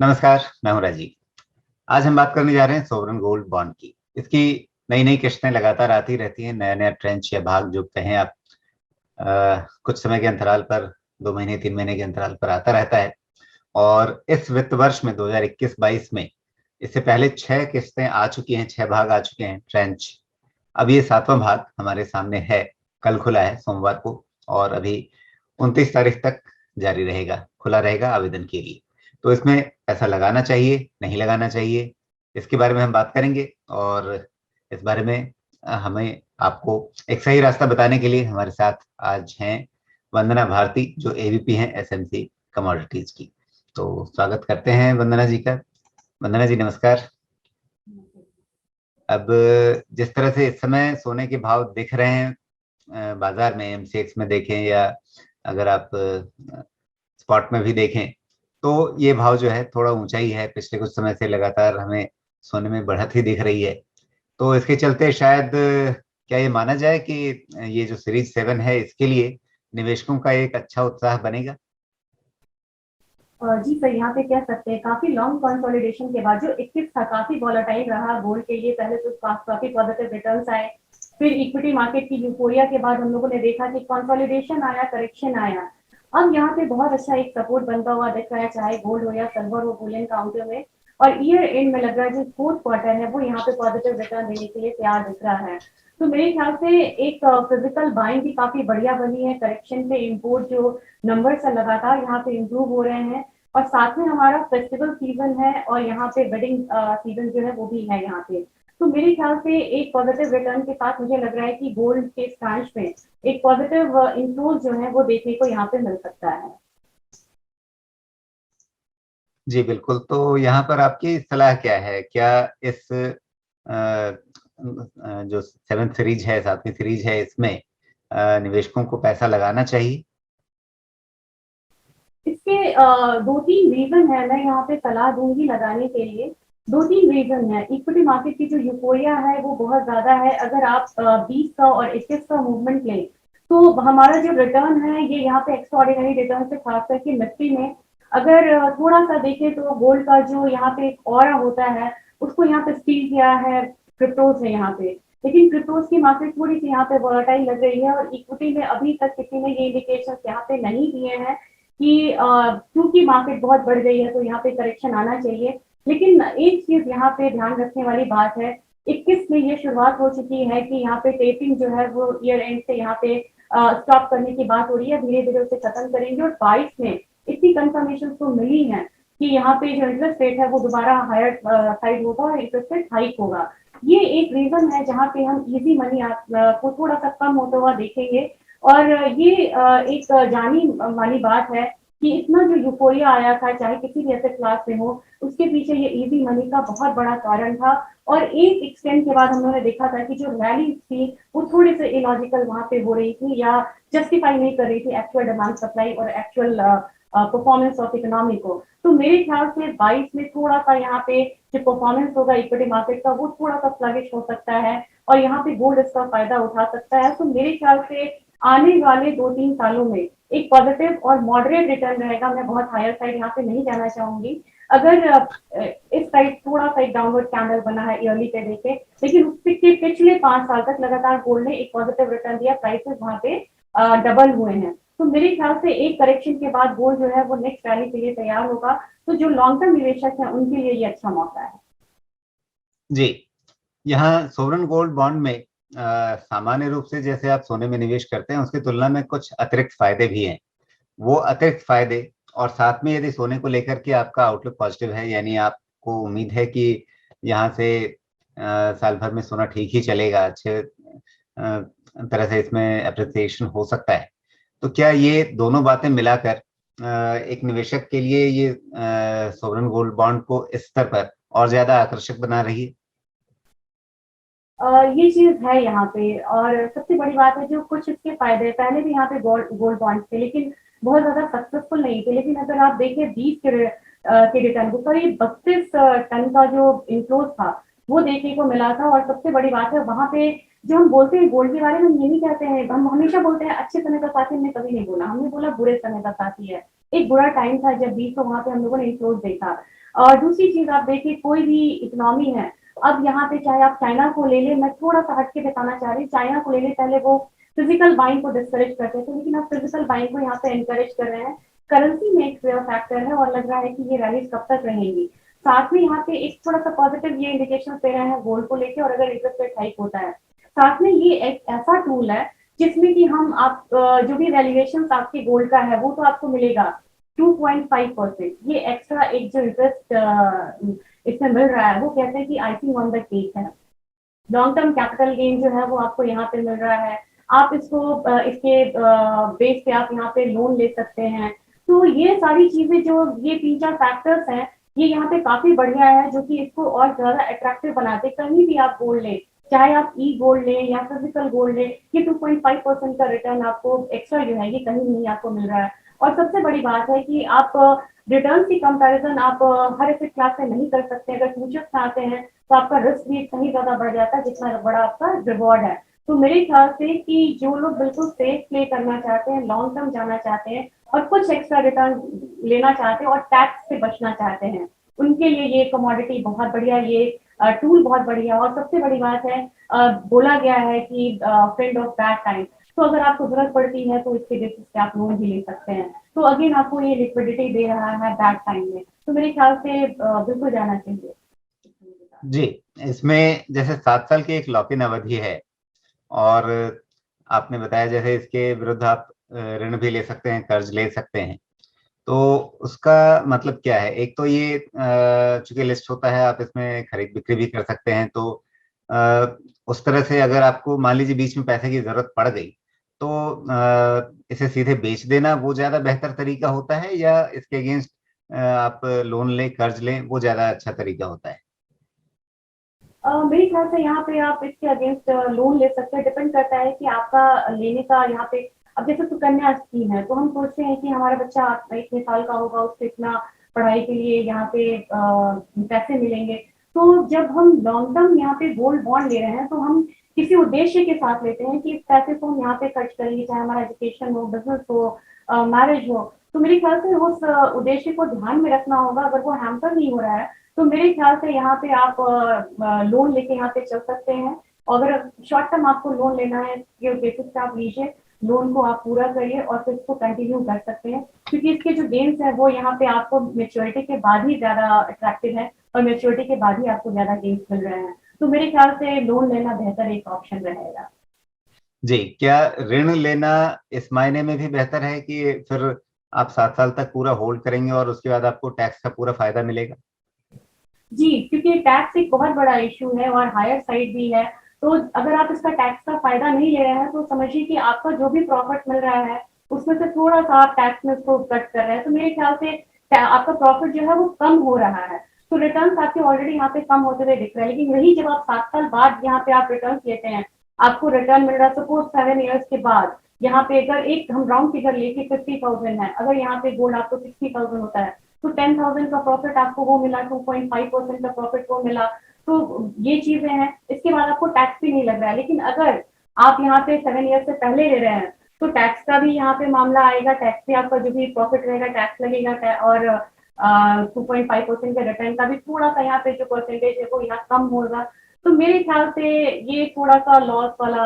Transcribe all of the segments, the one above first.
नमस्कार, मैं हूं राजीव। आज हम बात करने जा रहे हैं सोवरन गोल्ड बॉन्ड की। इसकी नई नई किस्तें लगातार आती रहती हैं, नया नया ट्रेंच या भाग जो कहें आप कुछ समय के अंतराल पर 2 महीने 3 महीने के अंतराल पर आता रहता है। और इस वित्त वर्ष में 2021-22 में इससे पहले 6 किस्तें आ चुकी हैं, 6 भाग आ चुके हैं ट्रेंच। अब ये 7वां भाग हमारे सामने है, कल खुला है सोमवार को, और अभी 29 तारीख तक जारी रहेगा, खुला रहेगा आवेदन के लिए। तो इसमें पैसा लगाना चाहिए, नहीं लगाना चाहिए, इसके बारे में हम बात करेंगे। और इस बारे में हमें आपको एक सही रास्ता बताने के लिए हमारे साथ आज हैं वंदना भारती, जो एवीपी हैं एसएमसी कमोडिटीज की। तो स्वागत करते हैं वंदना जी का। वंदना जी नमस्कार। अब जिस तरह से इस समय सोने के भाव दिख रहे हैं बाजार में, एमसीएक्स में देखें या अगर आप स्पॉट में भी देखें, तो ये भाव जो है थोड़ा ऊंचा ही है। पिछले कुछ समय से लगातार हमें सोने में बढ़त ही दिख रही है। तो इसके चलते शायद क्या ये माना जाए कि ये जो सीरीज 7 है इसके लिए निवेशकों का एक अच्छा उत्साह बनेगा? जी सर, यहाँ पे कह सकते हैं काफी लॉन्ग कंसोलिडेशन के बाद जो 21 था काफी वॉलेटाइल रहा गोल्ड के लिए। पहले तो काफी पॉजिटिव रिटर्न्स आए, फिर इक्विटी मार्केट की यूफोरिया के बाद हम लोगों ने देखा कि कंसोलिडेशन आया, करेक्शन आया। अब यहाँ पे बहुत अच्छा एक सपोर्ट बनता हुआ दिख रहा है, चाहे गोल्ड हो या सिल्वर हो बुलियन काउंटर में। और ईयर एंड में लग रहा है जो फोर्थ क्वार्टर है वो यहाँ पे पॉजिटिव रिटर्न देने के लिए तैयार दिख रहा है। तो मेरे ख्याल से एक फिजिकल बाइंग भी काफी बढ़िया बनी है। करेक्शन पे इम्पोर्ट जो नंबर्स है लगातार यहाँ पे इम्प्रूव हो रहे हैं, और साथ में हमारा फेस्टिवल सीजन है और यहाँ पे वेडिंग सीजन जो है वो भी है यहाँ पे। तो मेरे ख्याल से एक पॉजिटिव रिटर्न के साथ मुझे लग रहा है कि गोल्ड के स्टैंड में एक पॉजिटिव इन्फ्लोज जो है वो देखने को यहाँ पे मिल सकता है। जी बिल्कुल। तो यहाँ पर आपकी सलाह क्या है? क्या इस जो 7th सीरीज है, 7वीं सीरीज है, इसमें निवेशकों को पैसा लगाना चाहिए? इसके दो तीन रीजन है, मैं यहाँ पे सलाह दूंगी लगाने के लिए। दो तीन रीजन है। इक्विटी मार्केट की जो यूफोरिया है वो बहुत ज्यादा है। अगर आप 20 का और 21 का मूवमेंट लें तो हमारा जो रिटर्न है ये यहाँ पे एक्स्ट्राऑर्डिनरी रिटर्न से, खास करके निफ्टी में अगर थोड़ा सा देखें तो गोल्ड का जो यहाँ पे एक ऑरा होता है उसको यहाँ पे स्टील किया है क्रिप्टोज है यहाँ पे। लेकिन क्रिप्टोज की मार्केट थोड़ी सी यहाँ पे वॉलेटाइल लग रही है, और इक्विटी में अभी तक किसी ने ये इंडिकेशन यहाँ पे नहीं दिए हैं कि क्योंकि मार्केट बहुत बढ़ गई है तो यहाँ पे करेक्शन आना चाहिए। लेकिन एक चीज यहाँ पे ध्यान रखने वाली बात है, 21 में ये शुरुआत हो चुकी है कि यहाँ पे टेपिंग जो है वो ईयर एंड से यहाँ पे स्टॉप करने की बात हो रही है, धीरे धीरे उसे खत्म करेंगे। और 22 में इतनी कंफर्मेशन तो मिली है कि यहाँ पे जो इंटरेस्ट रेट है वो दोबारा हायर साइड होगा और इंटरेस्ट रेट हाइक होगा। ये एक रीजन है जहाँ पे हम इजी मनी को थोड़ा सा कम होता हुआ देखेंगे। और ये एक जानी मानी बात है कि इतना जो यूफोरिया आया था चाहे किसी भी एसेट क्लास में हो, उसके पीछे ये इजी मनी का बहुत बड़ा कारण था। और एक एक्सटेंट के बाद हम लोगों ने देखा था कि जो रैली थी वो थोड़ी सी इलॉजिकल वहां पे हो रही थी या जस्टिफाई नहीं कर रही थी एक्चुअल डिमांड सप्लाई और एक्चुअल परफॉर्मेंस ऑफ इकोनॉमी को। तो मेरे ख्याल से 22 में थोड़ा सा यहाँ पे जो परफॉर्मेंस होगा इक्विटी मार्केट का वो थोड़ा सा स्लगिश हो सकता है, और यहाँ पे गोल्ड इसका फायदा उठा सकता है। तो मेरे ख्याल से आने वाले 2-3 सालों में एक पॉजिटिव और मॉडरेट रिटर्न रहेगा। मैं बहुत हायर साइड यहाँ पे नहीं जाना चाहूंगी। अगर इस साइड थोड़ा सा एक डाउनवर्ड कैंडल बना है ईयरली पे देखे, लेकिन उसके पिछले 5 साल तक लगातार गोल्ड ने एक पॉजिटिव रिटर्न दिया, प्राइसेस वहां पे डबल हुए हैं। तो मेरे ख्याल से एक करेक्शन के बाद गोल्ड जो है वो नेक्स्ट रैली के लिए तैयार होगा। तो जो लॉन्ग टर्म निवेशक है उनके लिए ये अच्छा मौका है। जी, यहाँ सोवरन गोल्ड बॉन्ड में सामान्य रूप से जैसे आप सोने में निवेश करते हैं उसकी तुलना में कुछ अतिरिक्त फायदे भी हैं। वो अतिरिक्त फायदे और साथ में यदि सोने को लेकर के आपका आउटलुक पॉजिटिव है, यानी आपको उम्मीद है कि यहाँ से साल भर में सोना ठीक ही चलेगा, अच्छे तरह से इसमें अप्रिसिएशन हो सकता है, तो क्या ये दोनों बातें मिलाकर एक निवेशक के लिए ये सोवरन गोल्ड बॉन्ड को इस स्तर पर और ज्यादा आकर्षक बना रही है? ये चीज है यहाँ पे। और सबसे बड़ी बात है जो कुछ इसके फायदे, पहले भी यहाँ पे गोल्ड गोल्ड बॉन्ड थे लेकिन बहुत ज्यादा सक्सेसफुल नहीं थे। लेकिन अगर आप देखें 20 के रिटर्न को, करीब 32 टन का जो इनफ्लोज था वो देखने को मिला था। और सबसे बड़ी बात है वहां पे जो हम बोलते हैं गोल्ड के बारे में, हम ये नहीं कहते हैं, हम हमेशा बोलते हैं अच्छे समय का साथी, हमने कभी नहीं बोला, हमने बोला बुरे समय का साथी है। एक बुरा टाइम था जब 20 को वहां पे हम लोगों ने इनफ्लोज देखा। और दूसरी चीज आप देखिए, कोई भी इकोनॉमी है, अब यहाँ पे चाहे आप चाइना को ले लें, मैं थोड़ा सा हट के बताना चाह रही हूँ, चाइना को ले लें, पहले वो फिजिकल बाइंग को डिस्करेज करते थे, लेकिन अब फिजिकल बाइंग को यहाँ पे एनकरेज कर रहे हैं। करेंसी में एक फैक्टर है और लग रहा है कि ये रैलीज कब तक रहेंगी। साथ में यहाँ पे एक थोड़ा सा पॉजिटिव ये इंडिकेशन दे रहे हैं गोल्ड को लेके, और अगर इंटरेस्ट रेट हाइक होता है, साथ में ये एक ऐसा टूल है जिसमें कि हम आप जो भी वैल्यूएशन आपके गोल्ड का है वो तो आपको मिलेगा 2.5%। ये एक्स्ट्रा एक जो इंटरेस्ट इसमें मिल रहा है वो कहते हैं कि आइसिंग ऑन द केक है। लॉन्ग टर्म कैपिटल गेन जो है वो आपको यहाँ पे मिल रहा है। आप इसको इसके बेस पे आप यहाँ पे लोन ले सकते हैं। तो ये सारी चीजें जो ये 3-4 फैक्टर्स हैं, ये यहाँ पे काफी बढ़िया है, जो कि इसको और ज्यादा अट्रैक्टिव बनाते। कहीं भी आप गोल्ड लें, चाहे आप ई गोल्ड लें या फिजिकल गोल्ड लें, ये 2.5% का रिटर्न आपको एक्स्ट्रा जो है ये कहीं नहीं आपको मिल रहा है। और सबसे बड़ी बात है कि आप रिटर्न की कंपैरिजन आप हर एसेट क्लास से नहीं कर सकते। अगर फ्यूचर्स में आते हैं तो आपका रिस्क भी कहीं ज्यादा बढ़ जाता है जितना बड़ा आपका रिवॉर्ड है। तो मेरे ख्याल से कि जो लोग बिल्कुल सेफ प्ले करना चाहते हैं, लॉन्ग टर्म जाना चाहते हैं और कुछ एक्स्ट्रा रिटर्न लेना चाहते हैं और टैक्स से बचना चाहते हैं, उनके लिए ये कमोडिटी बहुत बढ़िया, ये टूल बहुत बढ़िया। और सबसे बड़ी बात है, बोला गया है कि फ्रेंड ऑफ बैड टाइम, तो अगर आपको जरूरत पड़ती है तो इसके बेसिस पे आप लोन भी ले सकते हैं। तो अगेन आपको ये लिक्विडिटी दे रहा है बैड टाइम में, तो मेरे ख्याल से बिल्कुल जाना चाहिए। जी, इसमें जैसे 7 साल की एक लॉक इन अवधि है, और आपने बताया जैसे इसके विरुद्ध आप ऋण भी ले सकते हैं, कर्ज ले सकते हैं। तो उसका मतलब क्या है? एक तो ये चूंकि लिस्ट होता है, आप इसमें खरीद बिक्री भी कर सकते हैं। तो उस तरह से अगर आपको मान लीजिए बीच में पैसे की जरूरत पड़ गई, तो इसे सीधे बेच देना वो ज्यादा बेहतर तरीका होता है, या इसके अगेंस्ट आप लोन लें, कर्ज लें, वो ज्यादा अच्छा तरीका होता है? मेरे ख्याल से यहाँ पे आप इसके अगेंस्ट लोन ले सकते हैं। डिपेंड करता है कि आपका लेने का यहाँ पे, अब जैसे सुकन्या स्कीम है, तो हम सोचते हैं कि हमारा बच्चा इतने साल का होगा, उसको इतना पढ़ाई के लिए यहाँ पे पैसे मिलेंगे। तो जब हम लॉन्ग टर्म यहाँ पे गोल्ड बॉन्ड ले रहे हैं, तो हम किसी उद्देश्य के साथ लेते हैं कि इस पैसे को हम यहाँ पे खर्च करेंगे, चाहे हमारा एजुकेशन हो, बिजनेस हो, मैरिज हो। तो मेरे ख्याल से उस उद्देश्य को ध्यान में रखना होगा। अगर वो हैम्पर नहीं हो रहा है तो मेरे ख्याल से यहाँ पे आप लोन लेके यहाँ पे चल सकते हैं। और अगर शॉर्ट टर्म आपको लोन लेना है, ये बेसिस पे आप लीजिए, लोन को आप पूरा करिए और फिर इसको कंटिन्यू कर सकते हैं, क्योंकि इसके जो गेन्स है वो यहाँ पे आपको मेच्योरिटी के बाद ही ज्यादा अट्रैक्टिव है, और मेच्योरिटी के बाद ही आपको ज्यादा गेन्स मिल रहे हैं। तो मेरे ख्याल से लोन लेना बेहतर एक ऑप्शन रहेगा। जी, क्या ऋण लेना इस मायने में भी बेहतर है कि फिर आप 7 साल तक पूरा होल्ड करेंगे और उसके बाद आपको टैक्स का पूरा फायदा मिलेगा? जी, क्योंकि टैक्स एक बहुत बड़ा इशू है और हायर साइड भी है। तो अगर आप इसका टैक्स का फायदा नहीं ले रहे हैं तो समझिए कि आपका जो भी प्रॉफिट मिल रहा है उसमें से थोड़ा सा आप टैक्स में उसको कट कर रहे हैं। तो मेरे ख्याल से आपका प्रॉफिट जो है वो कम हो रहा है। तो रिटर्न आपके ऑलरेडी यहाँ पे कम होते हुए दिख रहे हैं, लेकिन वही जब आप 7 साल बाद यहाँ पे आप रिटर्न लेते हैं, आपको रिटर्न मिल रहा है सपोज 7 ईयर्स के बाद। यहाँ पे अगर एक हम राउंड फिगर लेके 50,000 है, अगर यहाँ पे गोल्ड आपको 60,000 होता है, तो 10,000 का प्रॉफिट आपको वो मिला, 2.5% का प्रॉफिट वो मिला। तो ये चीजें हैं। इसके बाद आपको टैक्स भी नहीं लग रहा है। लेकिन अगर आप यहाँ पे 7 ईयर से पहले ले रहे हैं तो टैक्स का भी यहाँ पे मामला आएगा, टैक्स पे आपका जो भी प्रॉफिट रहेगा टैक्स लगेगा, और 2.5% के रिटर्न का भी थोड़ा सा यहाँ पे जो परसेंटेज है वो यहाँ कम होगा। तो मेरे ख्याल से ये थोड़ा सा लॉस वाला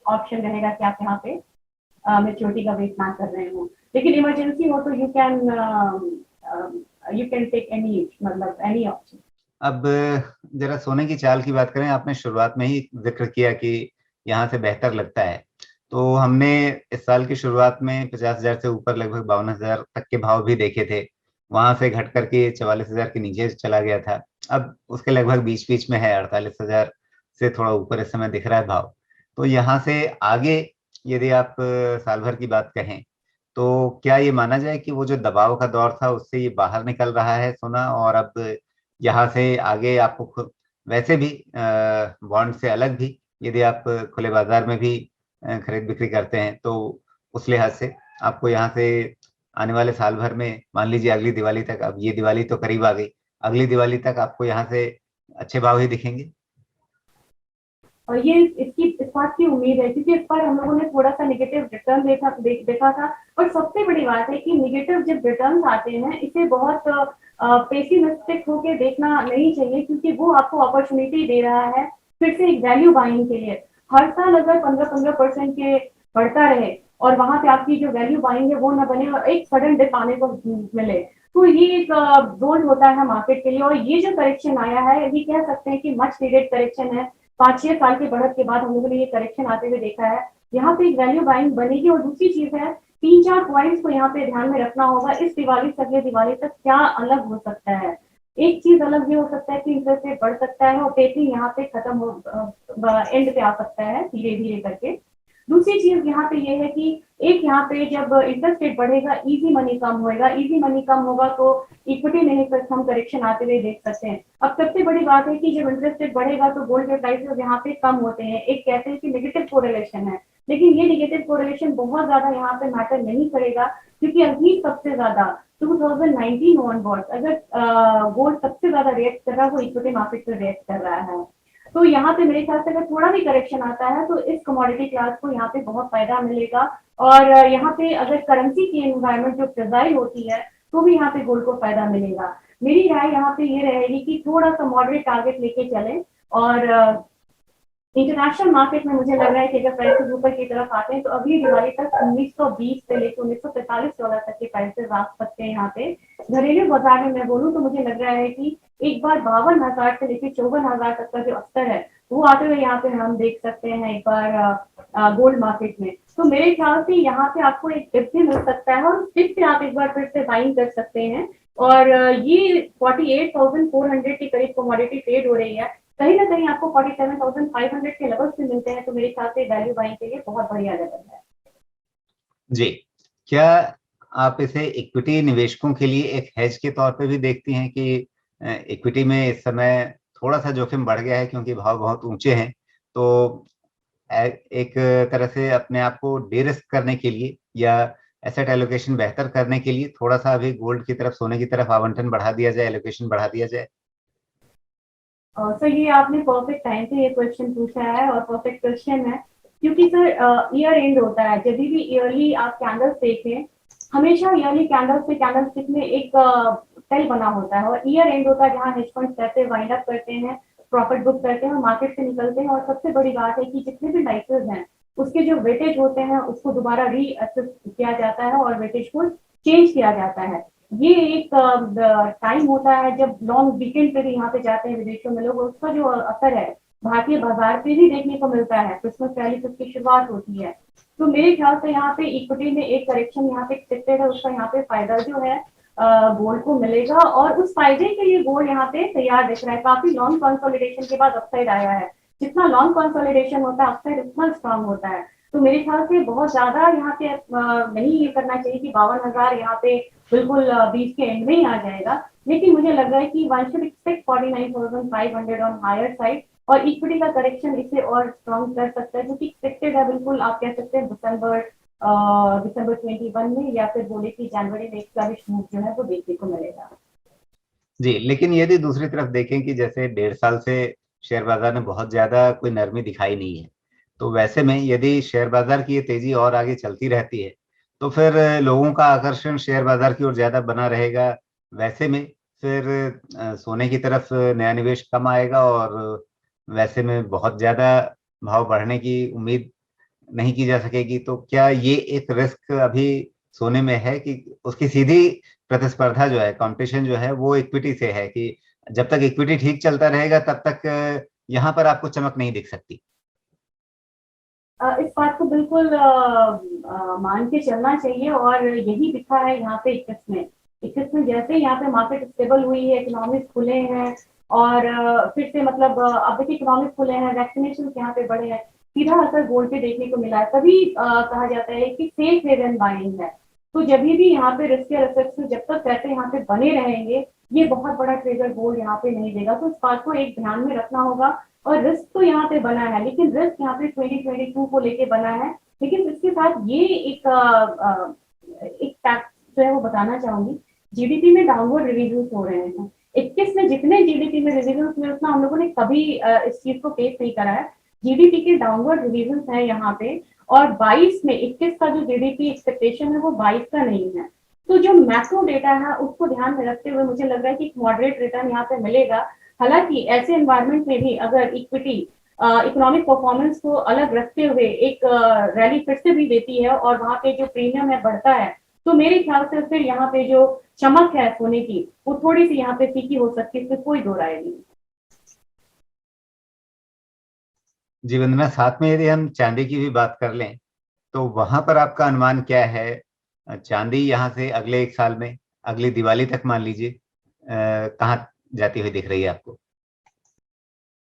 ऑप्शन रहेगा कि आप यहाँ पे मेच्योरिटी का वेट ना कर रहे हो। लेकिन इमरजेंसी हो तो यू कैन टेक एनी, मतलब एनी ऑप्शन। अब जरा सोने की चाल की बात करें। आपने शुरुआत में ही जिक्र किया कि यहाँ से बेहतर लगता है। तो हमने इस साल की शुरुआत में 50,000 से ऊपर लगभग 52,000 तक के भाव भी देखे थे। वहां से घट करके 44,000 के नीचे चला गया था। अब उसके लगभग बीच बीच में है, 48,000 से थोड़ा ऊपर इस समय दिख रहा है भाव। तो यहाँ से आगे यदि आप साल भर की बात कहें, तो क्या ये माना जाए कि वो जो दबाव का दौर था उससे ये बाहर निकल रहा है सोना, और अब यहाँ से आगे आपको खुद वैसे भी बॉन्ड से अलग भी यदि आप खुले बाजार में भी खरीद बिक्री करते हैं, तो उस लिहाज से आपको यहाँ से आने वाले साल भर में, मान लीजिए अगली दिवाली तक, अब ये दिवाली तो करीब आ गई, अगली दिवाली तक आपको यहाँ से अच्छे भाव ही दिखेंगे? ये इस बात की उम्मीद है, क्योंकि इस बार हम लोगों ने थोड़ा सा नेगेटिव रिटर्न देखा था। और सबसे बड़ी बात है कि नेगेटिव जब रिटर्न आते हैं इसे बहुत पेसिमिस्टिक होके देखना नहीं चाहिए, क्योंकि वो आपको अपॉर्चुनिटी दे रहा है फिर से एक वैल्यू बाइंग के लिए। हर साल अगर 15-15% के बढ़ता रहे और वहां पे आपकी जो वैल्यू बाइंग है वो ना बने और एक सडन डिप आने को मिले, तो ये एक गोल्ड होता है मार्केट के लिए। और ये जो करेक्शन आया है ये कह सकते हैं कि मच नीडेड करेक्शन है। 5-6 साल की बढ़त के बाद हम लोगों ने ये करेक्शन आते हुए देखा है। यहाँ पे एक वैल्यू बाइंग बनेगी। और दूसरी चीज है, 3-4 पॉइंट्स को यहाँ पे ध्यान में रखना होगा। इस दिवाली से अगले दिवाली तक क्या अलग हो सकता है? एक चीज अलग ये हो सकता है कि इंटरेस्ट रेट बढ़ सकता है और टेपरिंग यहाँ पे खत्म हो एंड पे आ सकता है धीरे धीरे करके। दूसरी चीज यहाँ पे ये है कि एक यहाँ पे जब इंटरेस्ट रेट बढ़ेगा इजी मनी कम होएगा, इजी मनी कम होगा तो इक्विटी में ही हम करेक्शन आते हुए देख सकते हैं। अब सबसे बड़ी बात है कि जब इंटरेस्ट रेट बढ़ेगा तो गोल्ड के प्राइसेस यहाँ पे कम होते हैं। एक कहते हैं कि नेगेटिव कोरिलेशन है, लेकिन ये नेगेटिव कोरिलेशन बहुत ज्यादा यहाँ पे मैटर नहीं करेगा, क्योंकि अभी सबसे ज्यादा 2019 ऑनवर्ड्स अगर गोल्ड सबसे ज्यादा रिएक्ट कर रहा है वो इक्विटी मार्केट पर रिएक्ट कर रहा है। तो यहाँ पे मेरे ख्याल से अगर थोड़ा भी करेक्शन आता है तो इस कमोडिटी क्लास को यहाँ पे बहुत फायदा मिलेगा। और यहाँ पे अगर करेंसी की एनवायरमेंट जो प्रिजाइल होती है तो भी यहाँ पे गोल्ड को फायदा मिलेगा। मेरी राय यहाँ पे ये रहेगी कि थोड़ा सा मॉडरेट टारगेट लेके चलें। और इंटरनेशनल मार्केट में मुझे लग रहा है कि अगर प्राइसेस ऊपर की तरफ आते हैं तो अभी दिवाली तक 1920 से लेकर $1945 तक के प्राइसेस आ सकते हैं। यहाँ पे घरेलू बाजार में मैं बोलूँ तो मुझे लग रहा है कि एक बार 52,000 से लेकर 54,000 तक का जो स्तर है वो आते हुए यहाँ पे हम देख सकते हैं एक बार गोल्ड मार्केट में। तो मेरे ख्याल से यहाँ पे आपको एक टिप भी मिल सकता है और टिप से आप एक बार फिर से बाइंग कर सकते हैं। और ये 48,400 के करीब कमोडिटी ट्रेड हो रही है। कहीं ना कहीं आपको 47,500 के लेवल से मिलते हैं, तो मेरे ख्याल से वैल्यू बाइंग के लिए बहुत बढ़िया लेवल है। जी, क्या आप इसे इक्विटी निवेशकों के लिए एक हेज के तौर पे भी देखती हैं कि इक्विटी में इस समय थोड़ा सा जोखिम बढ़ गया है क्योंकि भाव बहुत ऊंचे हैं, तो एक तरह से अपने आप को डे रिस्क करने के लिए या एसेट एलोकेशन बेहतर करने के लिए थोड़ा सा अभी गोल्ड की तरफ, सोने की तरफ आवंटन बढ़ा दिया जाए, एलोकेशन बढ़ा दिया जाए? सर ये आपने परफेक्ट टाइम पे ये क्वेश्चन पूछा है और परफेक्ट क्वेश्चन है, क्योंकि सर ईयर एंड होता है। जब भी ईयरली आप कैंडल्स देखें, हमेशा ईयरली कैंडल्स पे कैंडल स्टिक में एक टेल बना होता है और ईयर एंड होता है जहाँ हेज फंड्स कहते हैं वाइंड अप करते हैं, प्रॉफिट बुक करते हैं और मार्केट से निकलते हैं। और सबसे बड़ी बात है कि जितने भी लाइसेंस हैं उसके जो वेटेज होते हैं उसको दोबारा रीअसेस किया जाता है और वेटेज को चेंज किया जाता है। ये एक टाइम होता है जब लॉन्ग वीकेंड पे भी यहाँ पे जाते हैं विदेशों में लोग, उसका जो असर है भारतीय बाजार पे भी देखने को मिलता है। क्रिसमस रैली से उसकी शुरुआत होती है। तो मेरे ख्याल से यहाँ पे इक्विटी में एक करेक्शन यहाँ पे एक्सपेक्टेड है, उसका यहाँ पे फायदा जो है गोल्ड को मिलेगा और उस फायदे के लिए गोल्ड यहाँ पे तैयार दिख रहा है। काफी लॉन्ग कंसोलिडेशन के बाद अपसाइड आया है। जितना लॉन्ग कंसोलिडेशन होता है अपसाइड उतना स्ट्रांग होता है। तो मेरे ख्याल से बहुत ज्यादा यहाँ पे नहीं ये करना चाहिए कि 52,000 यहाँ पे बिल्कुल 20 के एंड में ही आ जाएगा। लेकिन मुझे लग रहा है कि one should expect 49,500 on higher side और इक्विटी का करेक्शन इसे और स्ट्रॉन्ग कर सकता है, जो कि एक्सपेक्टेड है बिल्कुल। आप कह सकते हैं दिसंबर 21 में या फिर बोले कि जनवरी में एक फ्लरिश मूव जो है वो देखने को मिलेगा। जी, लेकिन यदि दूसरी तरफ देखें कि जैसे 1.5 साल से शेयर बाजार में बहुत ज्यादा कोई नरमी दिखाई नहीं है, तो वैसे में यदि शेयर बाजार की ये तेजी और आगे चलती रहती है तो फिर लोगों का आकर्षण शेयर बाजार की ओर ज्यादा बना रहेगा। वैसे में फिर सोने की तरफ नया निवेश कम आएगा और वैसे में बहुत ज्यादा भाव बढ़ने की उम्मीद नहीं की जा सकेगी। तो क्या ये एक रिस्क अभी सोने में है कि उसकी सीधी प्रतिस्पर्धा जो है, कंपटीशन जो है वो इक्विटी से है कि जब तक इक्विटी ठीक चलता रहेगा तब तक यहाँ पर आपको चमक नहीं दिख सकती? इस बात को बिल्कुल मान के चलना चाहिए और यही दिखा है यहाँ पे 21 में जैसे यहाँ पे मार्केट स्टेबल हुई है, इकोनॉमिक खुले हैं और फिर से मतलब अब देखिए इकोनॉमिक खुले हैं, वैक्सीनेशन यहाँ पे बढ़े हैं, सीधा असर गोल्ड पे देखने को मिला है। तभी कहा जाता है कि सेफ हेवन बाइंग है। तो जब भी यहाँ पे रिस्क एसेट्स जब तक पैसे यहाँ पे बने रहेंगे ये बहुत बड़ा ट्रेजर गोल्ड यहाँ पे नहीं देगा। तो इस बात को एक ध्यान में रखना होगा। और रिस्क तो यहाँ पे बना है, लेकिन रिस्क यहाँ पे 2022 को लेके बना है। लेकिन इसके साथ ये एक फैक्ट जो है वो बताना चाहूंगी, जीडीपी में डाउनवर्ड रिविजन हो रहे हैं। 21 में जितने जीडीपी में रिविजन हुए उतना हम लोगों ने कभी इस चीज को फेस नहीं करा है। जीडीपी के डाउनवर्ड रिवीजन है यहाँ पे, और 22 में 21 का जो जीडीपी एक्सपेक्टेशन है वो 22 का नहीं है। तो जो मैक्रो डेटा है उसको ध्यान में रखते हुए मुझे लग रहा है कि मॉडरेट रिटर्न यहाँ पे मिलेगा। हालांकि ऐसे एनवायरमेंट में भी अगर इक्विटी इकोनॉमिक परफॉर्मेंस को अलग रखते हुए एक रैली फिर से भी देती है और वहां पे जो प्रीमियम है बढ़ता है, तो मेरे ख्याल से फिर यहाँ पे जो चमक है सोने की वो थोड़ी सी यहाँ पे फीकी हो सकती है, इसमें कोई दो राय नहीं। जी वंदना, साथ में यदि हम चांदी की भी बात कर लें तो वहां पर आपका अनुमान क्या है? चांदी यहाँ से अगले एक साल में, अगली दिवाली तक मान लीजिए, कहाँ जाती हुई दिख रही है आपको?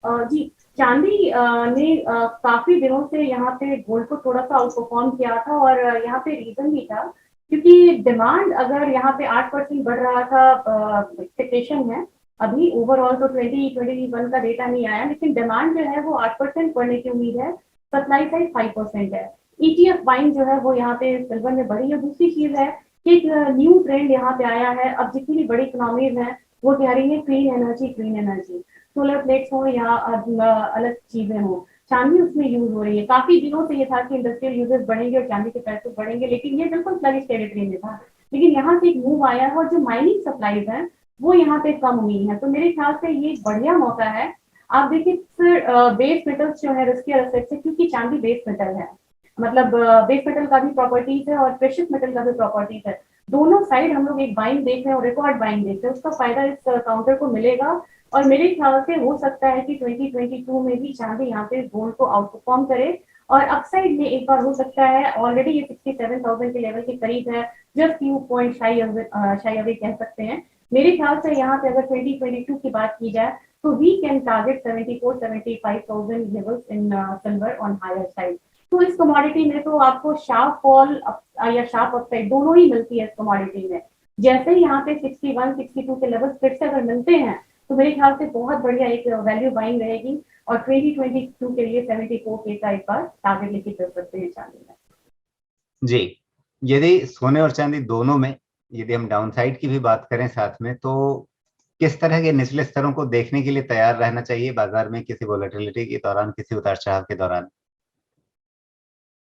जी, चांदी ने काफी दिनों से यहाँ पे गोल्ड को थोड़ा सा आउट परफॉर्म किया था, और यहाँ पे रीजन भी था क्योंकि डिमांड अगर यहाँ पे 8% बढ़ रहा था, एक्सपेक्टेशन है अभी ओवरऑल तो 2021 का डेटा नहीं आया, लेकिन डिमांड जो है वो 8% बढ़ने की उम्मीद है, सप्लाई साइड 5% है। ईटीएफ बाइंग जो है वो यहाँ पे सिल्वर में बढ़ी है। दूसरी चीज है कि एक न्यू ट्रेंड यहाँ पे आया है, अब जितनी भी बड़ी इकोनॉमीज है वो कह रही है clean energy, clean energy, solar plates हो या अलग चीजें हो, चांदी उसमें यूज हो रही है। काफी दिनों से ये था कि इंडस्ट्रियल यूजेस बढ़ेंगे और चांदी के पैसे बढ़ेंगे, लेकिन ये बिल्कुल स्लगिश टेरिटरी में था। लेकिन यहाँ से एक मूव आया है और जो माइनिंग सप्लाईज है वो यहाँ पे कम हुई है, तो मेरे ख्याल से ये एक बढ़िया मौका है। आप देखिए फिर बेस मेटल्स जो है रिस्की एसेट्स है, क्योंकि चांदी बेस मेटल है, मतलब बेस मेटल का भी प्रॉपर्टीज है और प्रेशियस मेटल का भी प्रॉपर्टीज है। दोनों साइड हम लोग एक बाइंग देख रहे हैं और रिकॉर्ड बाइंग देख रहे हैं, उसका फायदा इस काउंटर को मिलेगा। और मेरे ख्याल से हो सकता है कि 2022 में भी चांदी यहाँ पे गोल्ड को आउट परफॉर्म करे, और अपसाइड में एक बार हो सकता है, ऑलरेडी ये 67,000 के लेवल के करीब है, just few point shy away कह सकते हैं। मेरे ख्याल से यहाँ पे अगर 2022 की बात की जाए तो we can target 74,000-75,000 levels in silver on higher side. तो इस कमोडिटी में तो आपको शार्प फॉल या शार्प अपसाइड दोनों ही मिलती है इस कमोडिटी में। जैसे ही यहाँ पे 61-62 के लेवल फिर से अगर मिलते हैं तो मेरे ख्याल से बहुत बढ़िया एक वैल्यू बाइंग रहेगी, और 2022 के लिए 74K का एक बार टारगेट लेके चल सकते हैं चांदी में। जी, यदि सोने और चांदी दोनों में यदि हम डाउनसाइड की भी बात करें साथ में, तो किस तरह के निचले स्तरों को देखने के लिए तैयार रहना चाहिए बाजार में किसी वोलेटिलिटी के दौरान, किसी उतार चढ़ाव के दौरान?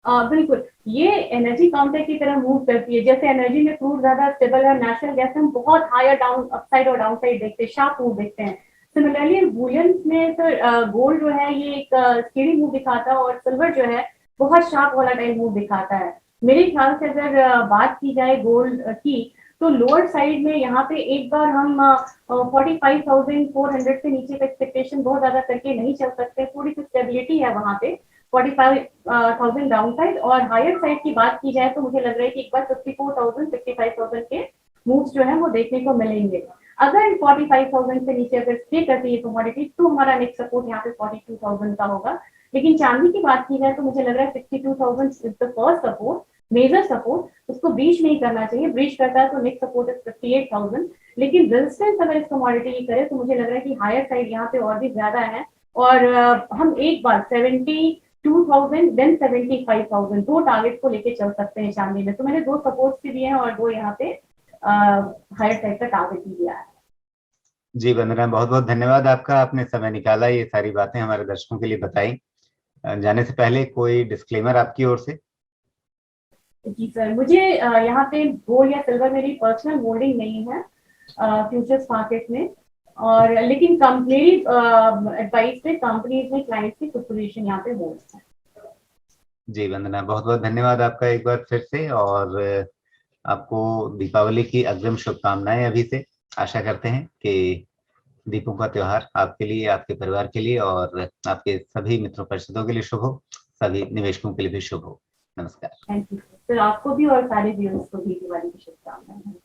बिल्कुल, ये एनर्जी काउंटर की तरह मूव करती है। जैसे एनर्जी में क्रूड ज्यादा स्टेबल है, नेचुरल गैस हम बहुत हायर डाउन अपसाइड और डाउनसाइड देखते हैं, शार्प मूव देखते हैं। सिमिलरली बुलियंस में तो गोल्ड जो है ये एक स्टेडी मूव दिखाता है, और सिल्वर जो है बहुत शार्प वोलेटाइल मूव दिखाता है। मेरे ख्याल से अगर बात की जाए गोल्ड की, तो लोअर साइड में यहाँ पे एक बार हम 45,400 से नीचे का एक्सपेक्टेशन बहुत ज्यादा करके नहीं चल सकते, थोड़ी सी स्टेबिलिटी है वहां पे 45,000 डाउन साइड। और हायर साइड की बात की जाए तो मुझे लग रहा है कि एक बार 54,000 55,000 के मूव्स जो है वो देखने को मिलेंगे। अगर 45,000 से नीचे अगर स्टे करती है कमोडिटी तो हमारा नेक्स्ट सपोर्ट यहाँ पे 42,000 का होगा। लेकिन चांदी की बात की जाए तो मुझे लग रहा है 62,000 is the first support, major support, उसको ब्रीच नहीं करना चाहिए। ब्रीच करता है तो नेक्स्ट सपोर्ट इज 58,000। लेकिन रेजिस्टेंस अगर इस कमोडिटी की करे तो मुझे लग रहा है कि हायर साइड यहाँ पे और भी ज्यादा है, और हम एक बार 72,000 देन 75,000 दो टारगेट को लेके चल सकते हैं चांदी में। तो मैंने दो सपोर्ट्स भी दिए हैं और दो यहाँ पे हायर साइड का टारगेट भी दिया है। जी वंदना, बहुत बहुत धन्यवाद आपका, आपने समय निकाला, ये सारी बातें हमारे दर्शकों के लिए बताई। जाने से पहले कोई डिस्क्लेमर आपकी ओर से? जी सर, मुझे यहाँ पे गोल्ड या सिल्वर मेरी पर्सनल होल्डिंग नहीं है फ्यूचर्स मार्केट में, और लेकिन कंपनी एडवाइस पे कंपनीज में क्लाइंट्स की कुछ पोजीशन यहाँ पे होल्ड है। जी वंदना, बहुत बहुत धन्यवाद आपका एक बार फिर से, और आपको दीपावली की अग्रिम शुभकामनाएं अभी से। आशा करते हैं कि दीपों का त्योहार आपके लिए, आपके परिवार के लिए और आपके सभी मित्रों परिषदों के लिए शुभ हो, सभी निवेशकों के लिए भी शुभ हो। नमस्कार। थैंक यू सर, आपको भी और सारे व्यूअर्स को भी दिवाली की शुभकामनाएं।